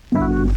Welcome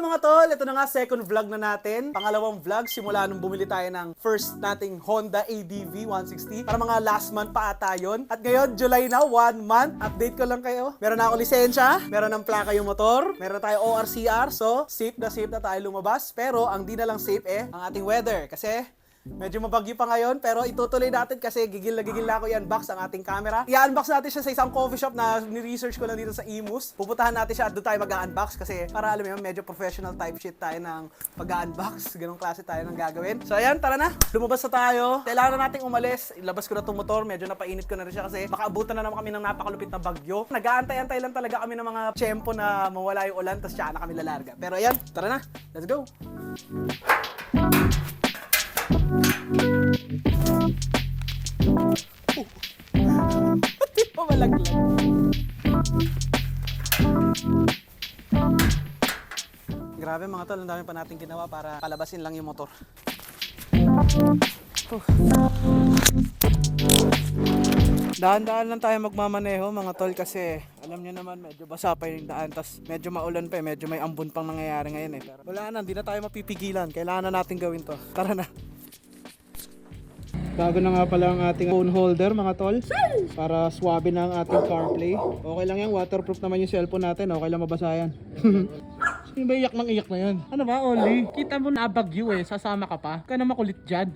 mga tol! Ito na nga, second vlog na natin. Pangalawang vlog, simula nung bumili tayo ng first nating Honda ADV 160. Para mga last month pa ata yun. At ngayon, July na, 1 month. Update ko lang kayo. Meron na ako lisensya, meron ng plaka yung motor, meron tayo ORCR, so safe na tayo lumabas. Pero ang di na lang safe ang ating weather. Kasi medyo mabagyo pa ngayon, pero itutuloy natin kasi gigil na ako i-unbox ang ating camera. I-unbox natin siya sa isang coffee shop na ni-research ko lang dito sa Imus. Pupuntahan natin siya at doon tayo mag-unbox kasi para alam mo yun, medyo professional type shit tayo ng pag-unbox. Ganong klase tayo ng gagawin. So ayan, tara na. Lumabas na tayo. Kailangan na nating umalis. Ilabas ko na itong motor. Medyo napainit ko na rin siya kasi baka abutan na naman kami ng napakalupit na bagyo. Nag-aantay-antay lang talaga kami ng mga tiyempo na mawala yung ulan, tapos siya na kami lalarga. Pero ayan, tara na. Let's go! Pati pa malaglag. Grabe mga tol, ang dami pa natin ginawa para palabasin lang yung motor. Dahan-dahan lang tayo magmamaneho mga tol kasi alam nyo naman medyo basa pa yung daan, tas medyo maulan pa medyo may ambon pang nangyayari ngayon Pero wala na, hindi na tayo mapipigilan, kailangan na natin gawin to. Tara na. Bago na nga pala ang ating phone holder mga tol para swabe na ang ating CarPlay. Okay lang yan, waterproof naman yung cellphone natin, okay lang mabasa yan. Sino ba iyak ng iyak na yan? Ano ba Oli? Kita mo na bagyo sasama ka pa? Ka na makulit dyan.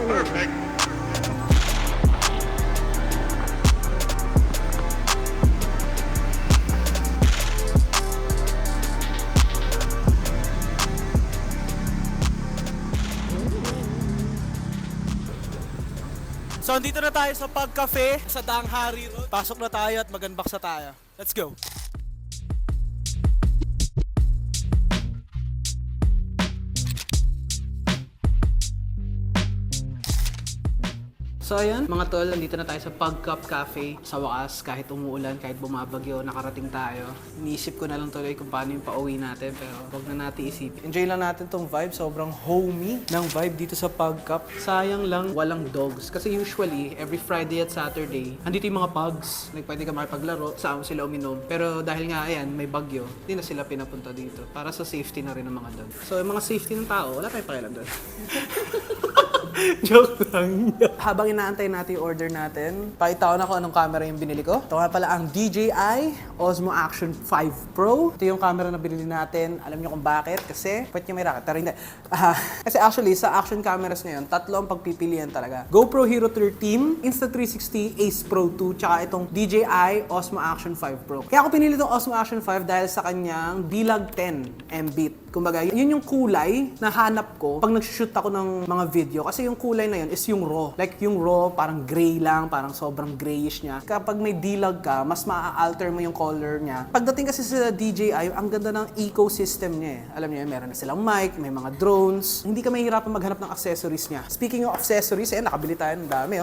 Perfect. So, andito na tayo sa Pug Cafe sa Danghari Road. Pasok na tayo at mag-unbox na tayo. Let's go! So ayan, mga tol, nandito na tayo sa Pug Cup Cafe. Sa wakas, kahit umuulan, kahit bumabagyo, nakarating tayo. Iniisip ko na lang tuloy kung paano yung pauwi natin, pero wag na natin isipin. Enjoy lang natin tong vibe, sobrang homey ng vibe dito sa Pug Cup. Sayang lang, walang dogs. Kasi usually, every Friday at Saturday, andito yung mga pugs. Like, pwede ka makipaglaro, saan sila uminom. Pero dahil nga, ayan, may bagyo, hindi na sila pinapunta dito. Para sa safety na rin ng mga dog. So, yung mga safety ng tao, wala tayong pakialam doon. Joke lang. Habang inaantay natin yung order natin, pakita ko na kung anong camera yung binili ko. Ito nga pala ang DJI Osmo Action 5 Pro. Ito yung camera na binili natin. Alam niyo kung bakit? Kasi, pwede nyo may racket. Pero hindi. Kasi actually, sa action cameras ngayon, tatlo ang pagpipilian talaga. GoPro Hero 13, Insta360 Ace Pro 2, tsaka itong DJI Osmo Action 5 Pro. Kaya ako pinili itong Osmo Action 5 dahil sa kanyang Dilag 10 Mbit. Kumbaga, yun yung kulay na hanap ko pag nag-shoot ako ng mga video. Kasi yung kulay na yun is yung raw. Like yung raw, parang gray lang, parang sobrang grayish niya. Kapag may dilag ka, mas maa-alter mo yung color niya. Pagdating kasi sa DJI, ang ganda ng ecosystem niya Alam niyo, meron na silang mic, may mga drones. Hindi ka mahihirapan maghanap ng accessories niya. Speaking of accessories, nakabili tayo ng dami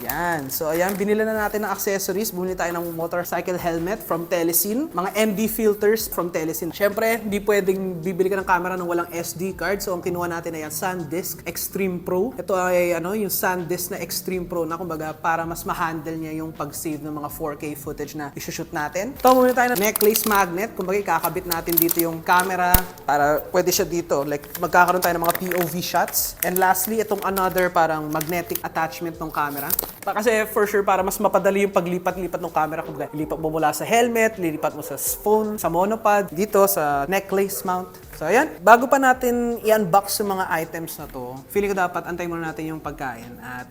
Yan. So, ayan, binila na natin ng accessories. Bumili tayo ng motorcycle helmet from Telesin. Mga MD filters from Telesin. Siyempre, hindi pwedeng bibili ka ng camera nang walang SD card. So, ang kinuha natin ay SanDisk Extreme Pro. Ito ay yung SanDisk na Extreme Pro na kumbaga para mas ma-handle niya yung pag-save ng mga 4K footage na isushoot natin. Ito, bumili tayo ng necklace magnet. Kumbaga, ikakabit natin dito yung camera para pwede siya dito. Like, magkakaroon tayo ng mga POV shots. And lastly, itong another parang magnetic attachment ng camera. Kasi for sure, para mas mapadali yung paglipat-lipat ng camera, kung lilipat mo mula sa helmet, lilipat mo sa phone, sa monopod, dito sa necklace mount. So ayan, bago pa natin i-unbox yung mga items na to, feeling ko dapat antay muna natin yung pagkain at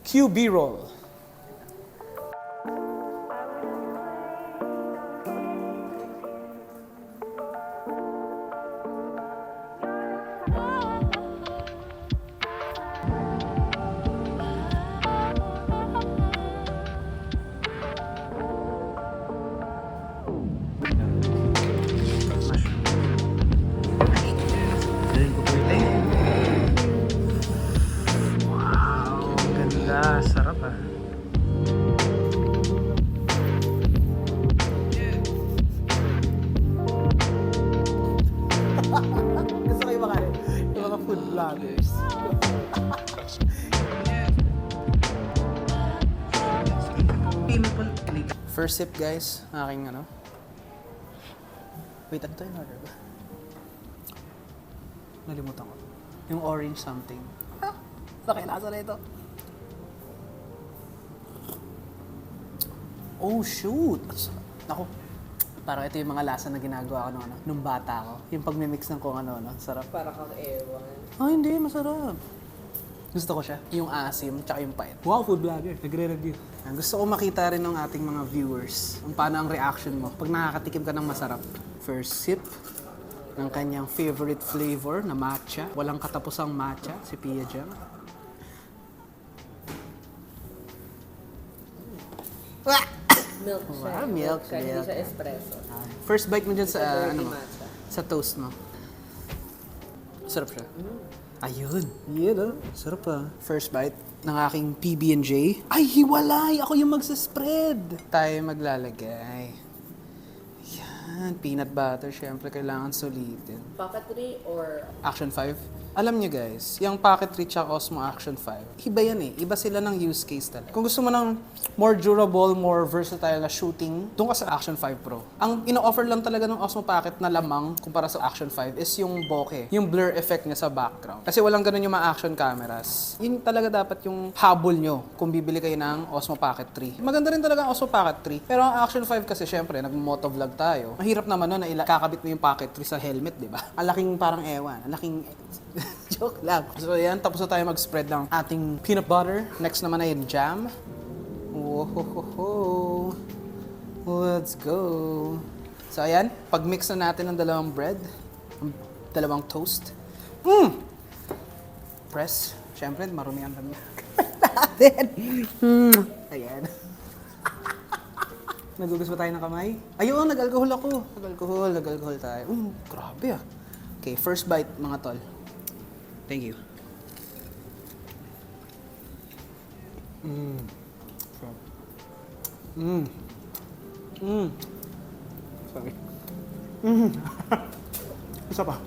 QB roll. Wow! vloggers. First sip guys, aking ano. Wait, ano to in order ba? Nalimutan ko. Yung orange something. Laki lasa na ito. Oh shoot! Ako, parang ito yung mga lasa na ginagawa ko nung bata ko. Yung pagmimix ng kung ano, sarap. Para kang ewan. Ah, hindi, masarap. Gusto ko siya. Yung asim, tsaka yung pait. Wow, food vlogger. Nagre-review. Gusto ko makita rin ng ating mga viewers kung paano ang reaction mo pag nakakatikim ka ng masarap. First sip ng kanyang favorite flavor na matcha. Walang katapusang matcha, si Pia Jam. Milk siya. Wow, milk, Hindi milk. siya espresso. First bite mo dyan sa, Dirty ano mo, matcha. sa toast mo. Sarap siya. Ayun. Yun, oh. Sarap ah. First bite ng aking PB&J. Ay, hiwalay! Ako yung magsaspread. Tayo maglalagay. Yan. Peanut butter. Siyempre, kailangan sulitin. Packetry or Action 5. Alam nyo guys, yung Packetry at Osmo Action 5, iba yan eh. Iba sila ng use case talaga. Kung gusto mo ng more durable, more versatile na shooting, doon ka sa Action 5 Pro. Ang ino-offer lang talaga ng Osmo Pocket na lamang kumpara sa Action 5 is yung bokeh, yung blur effect niya sa background. Kasi walang ganun yung mga action cameras. Yun talaga dapat yung habol nyo kung bibili kayo ng Osmo Pocket 3. Maganda rin talaga ang Osmo Pocket 3. Pero ang Action 5 kasi syempre, nag-motovlog tayo. Mahirap naman nun na kakabit mo yung Pocket 3 sa helmet, di ba? Ang laking parang ewan. Ang laking... Joke lang. So yan, tapos na tayo mag-spread ng ating peanut butter. Next naman ay jam. Whoa, let's go. So ayan, pag-mix na natin ng dalawang bread, dalawang toast. Press. Siyempre, marumihan kami natin. Ayan. Nagugas ba tayo ng kamay? Ayun, nag-alcohol ako. Nag-alcohol tayo. Grabe ah. Okay, first bite mga tol. Thank you. Sorry. Masarap ah.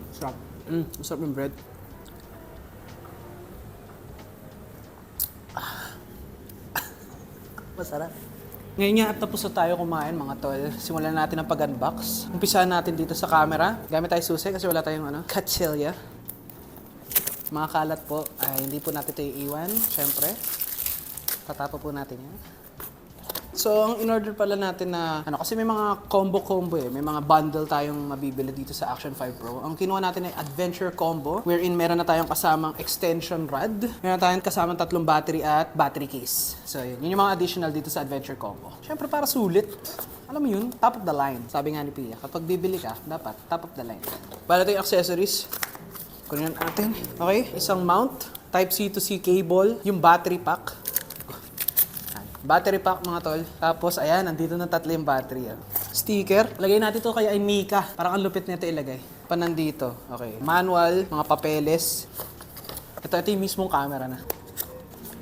Sarap. Masarap yung bread. Masarap. Ngayon nga at tapos na tayo kumain mga tol. Simulan natin ang pag-unbox. Umpisahan natin dito sa camera. Gamit tayo susi kasi wala tayong katsilya. Mga kalat po, ay hindi po natin ito iiwan, syempre. Tatapa po natin yan. So, ang in-order pala natin na, kasi may mga combo eh. May mga bundle tayong mabibili dito sa Action 5 Pro. Ang kinuha natin ay Adventure Combo, wherein meron na tayong kasamang extension rod. Meron na tayong kasamang 3 battery at battery case. So, yun yung mga additional dito sa Adventure Combo. Syempre, para sulit. Alam mo yun, top of the line. Sabi nga ni Pia, kapag bibili ka, dapat top of the line. Para ito yung accessories. Kunin natin. Okay, isang mount, Type-C to C cable, yung battery pack. Battery pack mga tol. Tapos ayan, nandito na 3 yung battery. Sticker. Lagay natin ito kay Mika. Parang ang lupit nito ilagay. Nandito. Okay. Manual, mga papeles. Ito yung mismong camera na.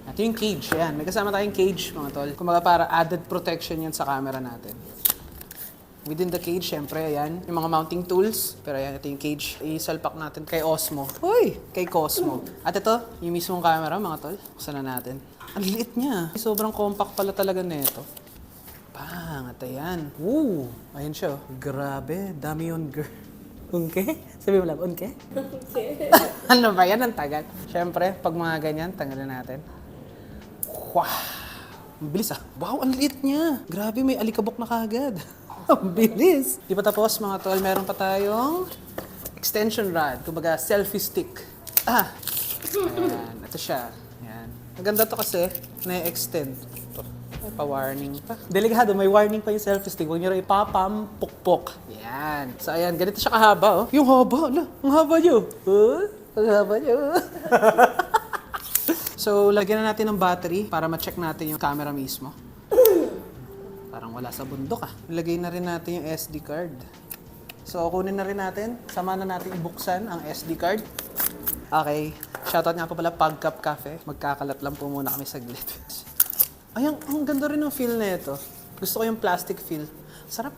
Ito yung cage. Ayan, may kasama tayong cage mga tol. Kumbaga para added protection yan sa camera natin. Within the cage, syempre, ayan, yung mga mounting tools. Pero ayan, ito yung cage. Isalpak natin kay Osmo. Uy! Kay Cosmo. At ito, yung mismong camera, mga tol. Buksan na natin. Ang liit niya. Sobrang compact pala talaga nito. Bang! At ayan. Woo! Ayan siya. Grabe. Dami yun, girl. Unke? Sabi mo lang, unke? Ano ba yan? Ang tagal. Syempre, pag mga ganyan, tanggalin natin. Wow! Ang bilis ah. Wow, ang liit niya. Grabe, may alikabok na kagad. Ang bilis. Di pa tapos mga tol, meron pa tayong extension rod. Kumbaga, selfie stick. Ayan. Ito siya. Ayan. Maganda to kasi, na-extend. Ito. May pa-warning pa. Delikado, may warning pa yung selfie stick. Huwag nyo rin ipapampukpok. Ayan. So ayan, ganito siya kahaba oh. Yung haba, ala. Ang haba nyo. Ang haba nyo. So, lagyan na natin ng battery para ma-check natin yung camera mismo. Parang wala sa bundok ah. Ilagay na rin natin yung SD card. So, kunin na rin natin. Sama na natin ibuksan ang SD card. Okay. Shoutout nga pa pala Pagcup Cafe. Magkakalat lang po muna kami saglit. Ay, ang ganda rin ng feel na ito. Gusto ko yung plastic feel. Sarap.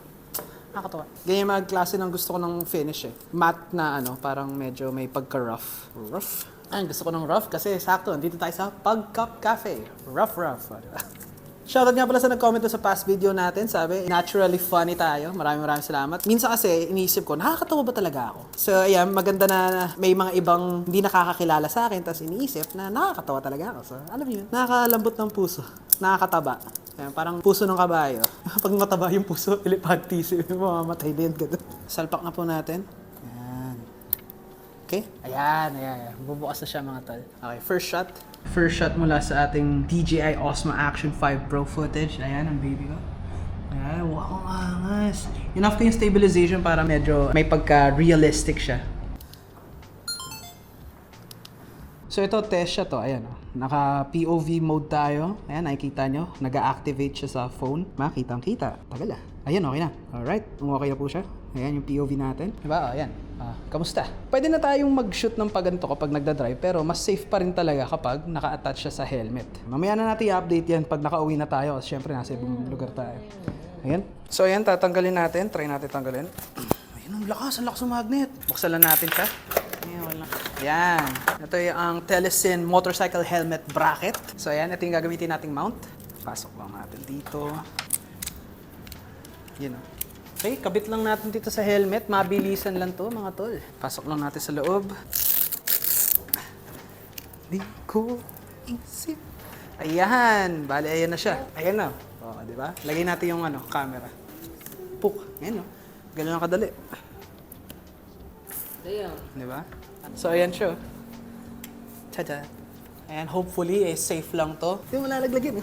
Nakakatawa. Ganyan yung mga klase ng gusto ko ng finish eh. Matte na ano, parang medyo may pagka-rough. Rough? Ay, gusto ko ng rough kasi sakto. Dito tayo sa Pagcup Cafe. Rough. Shoutout nga pala sa nag-comment sa past video natin. Sabi, naturally funny tayo. Maraming salamat. Minsan kasi, iniisip ko, nakakatawa ba talaga ako? So, ayan, maganda na may mga ibang hindi nakakakilala sa akin, tapos iniisip na nakakatawa talaga ako. So, alam niyo yun, nakakalambot ng puso. Nakakataba. Ayan, parang puso ng kabayo. Pag mataba yung puso, ilipantis, mamamatay din. Salpak na po natin. Ayan. Okay? Ayan. Bubukas na siya mga tol. Okay, first shot. First shot mula sa ating DJI Osmo Action 5 Pro footage. Ayan, ang baby ko. Ayan, wow, ang angas. Enough ko yung stabilization para medyo may pagka-realistic siya. So ito, test siya to. Ayan, oh. Naka-POV mode tayo. Ayan, nakikita nyo. Nag-activate siya sa phone. Makitang-kita. Tagal ah. Ayan, okay na. Alright, okay na po siya. Ayan yung POV natin. Diba? Ayan. Kamusta? Pwede na tayong mag-shoot ng paganto kapag nagdadrive, pero mas safe pa rin talaga kapag naka-attach siya sa helmet. Mamaya na natin i-update yan pag naka-uwi na tayo. Kasi syempre, nasa ibang lugar tayo. Ayan. So ayan, tatanggalin natin. Try natin tanggalin. Ayan, ang lakas ng magnet. Buksan lang natin siya. Ayan, wala. Ayan. Ito yung ang Telesin motorcycle helmet bracket. So ayan, ito yung gagamitin nating mount. Pasok lang natin dito. Yan o. Okay, kabit lang natin dito sa helmet. Mabilisan lang to mga tol. Pasok lang natin sa loob. Di ko isip. Ayan. Bale, ayan na siya. Ayan na. O, di ba? Lagay natin yung camera. Puk. Ayan o. Ganun lang kadali. Ayan. Di ba? So, ayan siya. Tada. Ayan, hopefully, safe lang to. Hindi mo lalaglag yun.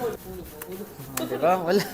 Di ba? Wala.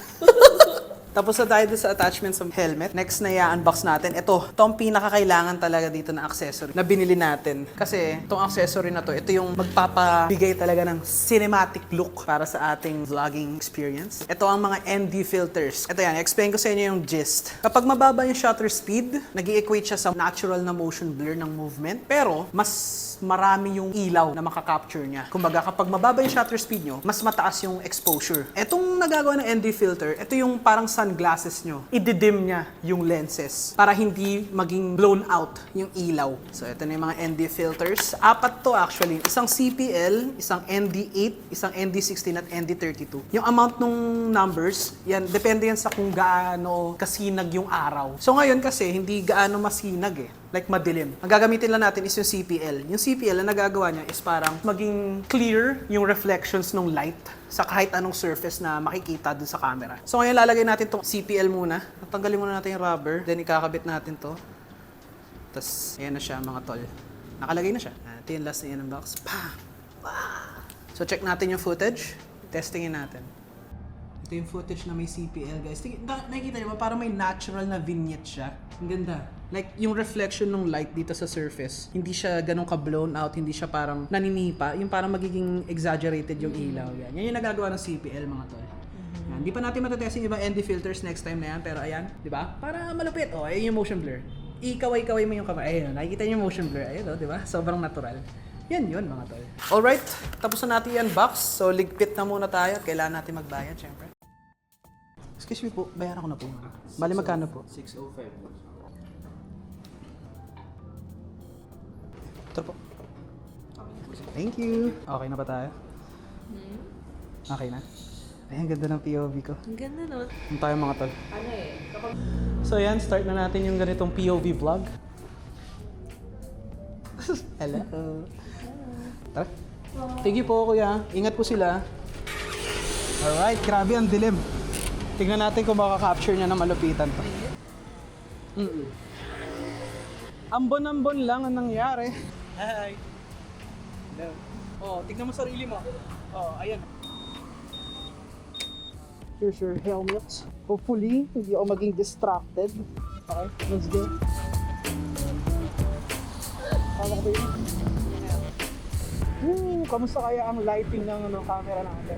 Tapos na tayo sa attachments ng helmet. Next na i-unbox natin. Ito ang pinakakailangan talaga dito na accessory na binili natin. Kasi itong accessory na to, ito yung magpapabigay talaga ng cinematic look para sa ating vlogging experience. Ito ang mga ND filters. Ito yan, explain ko sa inyo yung gist. Kapag mababa yung shutter speed, nag-i-equate siya sa natural na motion blur ng movement. Pero, mas marami yung ilaw na makakapture niya. Kumbaga, kapag mababa yung shutter speed nyo, mas mataas yung exposure. Etong nagagawa ng ND filter, ito yung parang sunglasses nyo. I-dim niya yung lenses para hindi maging blown out yung ilaw. So, ito na yung mga ND filters. 4 to actually. Isang CPL, isang ND8, isang ND16 at ND32. Yung amount ng numbers, yan, depende yan sa kung gaano kasinag yung araw. So, ngayon kasi, hindi gaano masinag eh. Like madilim. Ang gagamitin lang natin is yung CPL. Yung CPL na nagagawa niya is parang maging clear yung reflections ng light sa kahit anong surface na makikita dun sa camera. So ngayon lalagay natin tong CPL muna. Natanggalin muna natin yung rubber. Then ikakabit natin to. Tapos ayan na siya mga tol. Nakalagay na siya. Ito yung last na yan ng box. Pa! So check natin yung footage. Testingin natin. Ito yung footage na may CPL guys. Nakikita niyo ba? Parang may natural na vignette siya. Ang ganda. Like, yung reflection ng light dito sa surface, hindi siya ganun ka-blown out, hindi siya parang naninipa, yung parang magiging exaggerated yung ilaw. Yan yung nagagawa ng CPL, mga tol. Yan. Di pa natin matatest yung iba ND filters next time na yan, pero ayan, di ba? Para malupit. O, ayun yung motion blur. Ikaway-kaway mo yung kamay. Ayun, nakikita niyo yung motion blur. Ayun, di ba? Sobrang natural. Yan yun, mga tol. Alright, tapos na natin yung box. So, ligpit na muna tayo at kailangan natin magbayad, syempre. Excuse me po, bayaran ko na po. Bali, magkano po? 605. Ito po. Thank you. Okay na ba tayo? Okay na? Ay, ang ganda ng POV ko. Ang ganda no? Ano tayo mga tol? Ano eh, kapag So yan, start na natin yung ganitong POV vlog. Hello. Tara. Thank you po kuya. Ingat po sila. Alright, grabe ang dilim. Tingnan natin kung makaka-capture niya na malupitan to. Ambon-ambon lang ang nangyari. Hi. Hello. Oh, tignan mo sarili mo. Oh, ayan. Here's your helmet. Hopefully, hindi ako maging distracted. Okay, let's go. Tama ko ba yun? Kamusta kaya ang lighting ng camera natin?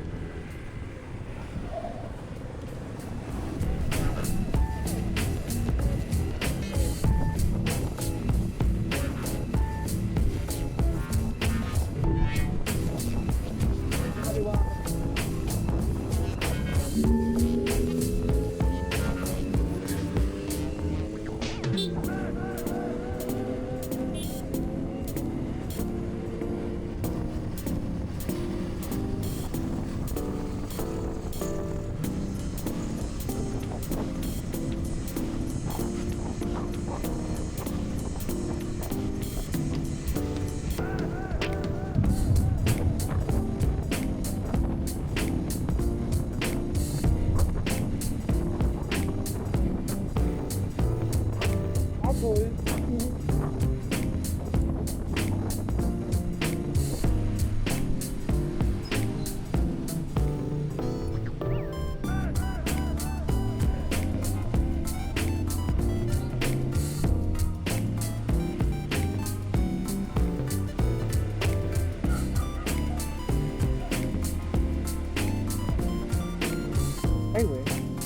Ay, we.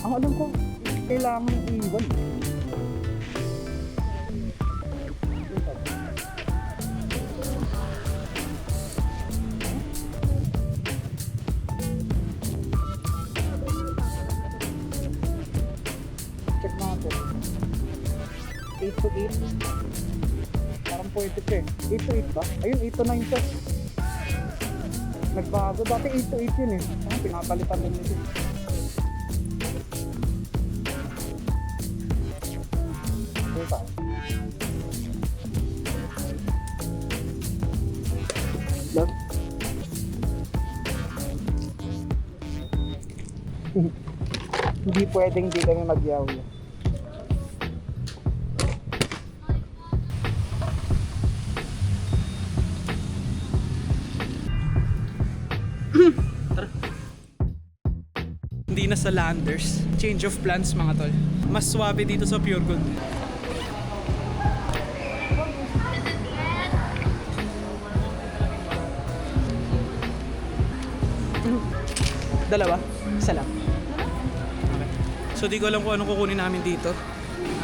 Ang alam ko, kailangan iwan. Check natin. 8 to 8. Parang pwede pa eh. 8 to 8 ba? Ayun, 8 to 9 to. Nagbago. Dati 8 to 8 yun eh. Ah, pinapalitan din nito. Okay pa. Love. Hindi pwedeng di kami magyaw. Hindi na sa Landers. Change of plans mga tol. Mas swabe dito sa Pure Gold. Dalawa? Isa lang. Okay. So di ko alam kung anong kukunin namin dito.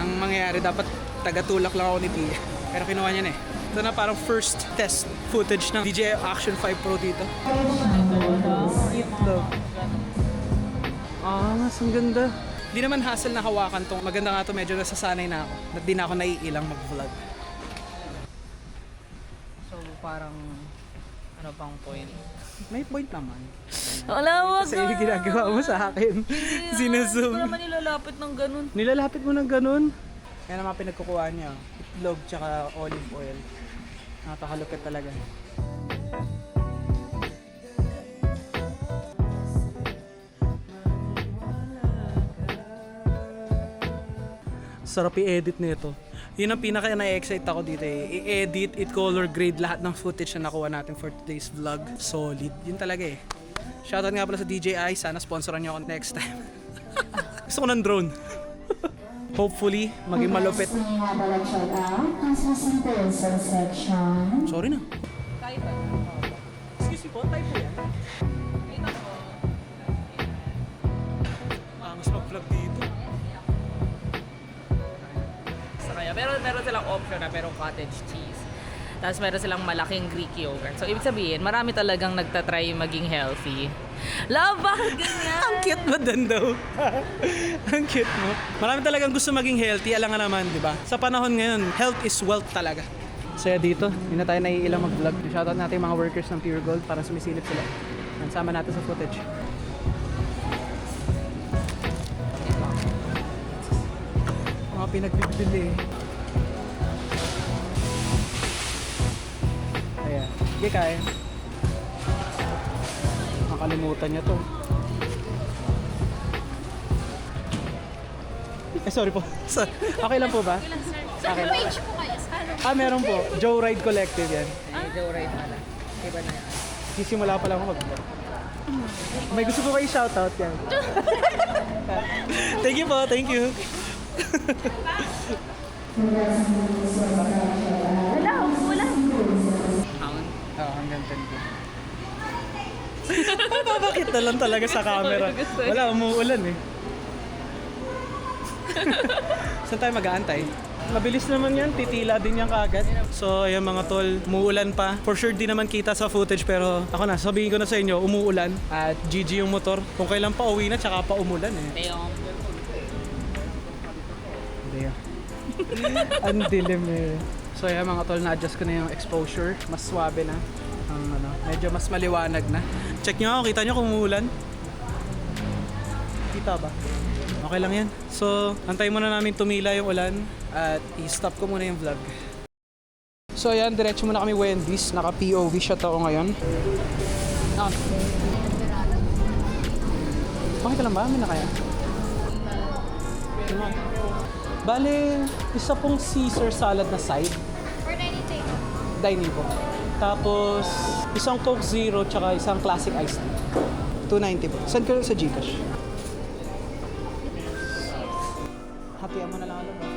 Ang mangyayari dapat tagatulak lang ako ni Tia. Pero kinuha niya na eh. Ito na parang first test footage ng DJI Action 5 Pro dito. Itlog. Ah, mas ang ganda. Di naman hassle na hawakan tong. Maganda nga to, medyo nasasanay na ako. At di na ako naiilang mag-vlog. So parang ano pang point? May point naman. Wala, wag Kasi yung ginagawa mo sa akin. Sinuzoom. Hindi ko naman nilalapit ng ganun. Nilalapit mo ng ganun. Kaya naman pinagkukuha niya. Itlog tsaka olive oil. Nakakalupit talaga. Sarap i-edit nito. Yun ang pinaka na-excite ako dito eh. I-edit, i-color grade lahat ng footage na nakuha natin for today's vlog. Solid. Yun talaga eh. Shoutout nga pala sa DJI. Sana sponsoran niyo ako next time. Gusto ko ng drone. Hopefully, maging malupit. Sorry na. Excuse me po, type po yan. Mas mag-vlog dito. Sa kanya, pero meron silang option na merong cottage cheese. Tapos meron silang malaking Greek yogurt. So ibig sabihin, marami talagang nagtatry maging healthy. Love, bakit ganyan? Ang cute mo dun daw. Ang cute mo. Marami talagang gusto maging healthy. Alam nga naman, di ba? Sa panahon ngayon, health is wealth talaga. So dito, hindi na tayo naiilang mag-vlog. Shoutout natin yung mga workers ng Pure Gold para sumisilip sila. Sama natin sa footage. Mga pinagbibili eh. Ayan. Hindi kaya. Nakalimutan niya to. Sorry po. Okay lang po ba? Okay lang. Page po kayo sa ano? Meron po. Joe Ride Collective yan. Ay, Joe Ride pala. Iba na yan. Sisimula pa lang ako mag-vlog. May gusto ko kayo shoutout yan. Thank you po. Thank you. Wala, umuulan. Hanggang 10 ko. Bakit na lang talaga sa camera? Wala, umuulan eh. Saan tayo mag-aantay? Mabilis naman yan, titila din yan kaagad. So, ayan mga tol, umuulan pa. For sure, di naman kita sa footage, pero ako na, sabihin ko na sa inyo, umuulan. At GG yung motor. Kung kailan pa uwi na, tsaka pa umulan eh. Teyong. Hindi ah. Ang dilim eh. So, ayan mga tol, na-adjust ko na yung exposure. Mas swabe na. Medyo mas maliwanag na. Check nyo ako, kita nyo kung umuulan. Kita ba? Okay lang yan. So, antayin muna namin tumila yung ulan at i-stop ko muna yung vlog. So ayan, diretso muna kami Wendy's. Naka-POV shot ako ngayon. Okay ka lang ba? May na kaya? Bale, isa pong Caesar salad na side. For 93. Dining po. Tapos, isang Coke Zero tsaka isang classic iced tea. 290 po. Send ko sa Gcash. Hatian mo na lang ako ba?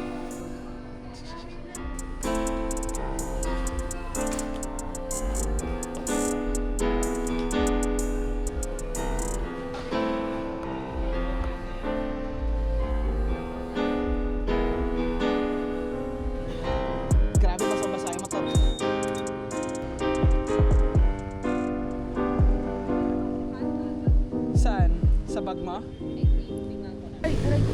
bag mo? Tingnan ko na. Ay, aray ko.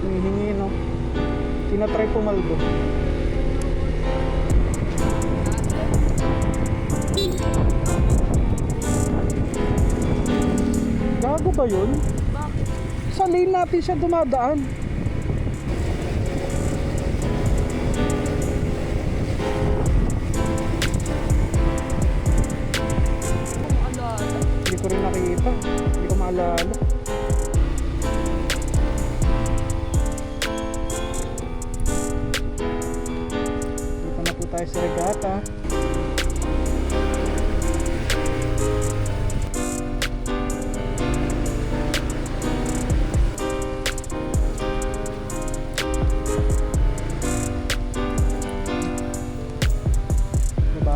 Hinihingi, no? Tinatry pumaldo. Gago ba yun? Bakit? Sa lane natin siya dumadaan. Hindi ko rin nakikita. Hindi ko maalala. Dito na po tayo sa regata. Diba?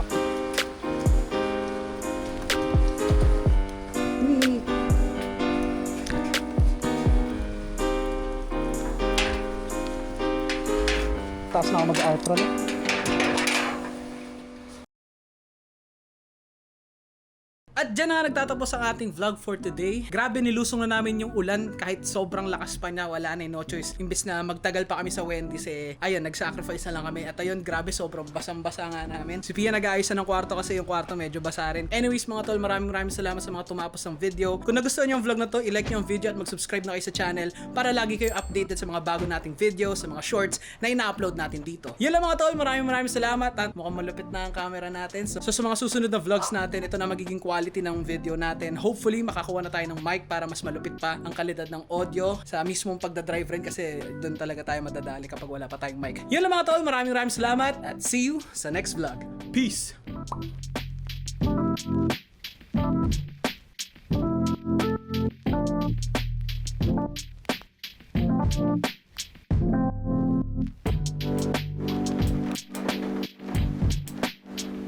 Taas na ako mag-outro na. At dyan na nga nagtatapos ang ating vlog for today. Grabe, nilusong na namin yung ulan kahit sobrang lakas pa niya, wala na, no choice. Imbes na magtagal pa kami sa Wendy's ayun, nag-sacrifice na lang kami. At ayun, grabe, sobrang basang-basa nga namin. Si Pia nag-aayos na ng kwarto kasi yung kwarto medyo basa rin. Anyways mga tol, maraming salamat sa mga tumapos ng video. Kung nagustuhan niyo ang vlog na to, i-like niyo ang video at mag-subscribe na kayo sa channel para lagi kayo updated sa mga bago nating videos, sa mga shorts na ina-upload natin dito. Yun lang mga tol, maraming salamat at mukhang malupit na ang camera natin. So sa mga susunod na vlogs natin, ito na magiging quality ng video natin. Hopefully makakuha na tayo ng mic para mas malupit pa ang kalidad ng audio sa mismong pagdadrive rin kasi doon talaga tayo madadali kapag wala pa tayong mic. Yun lang mga tol, maraming salamat at see you sa next vlog. Peace!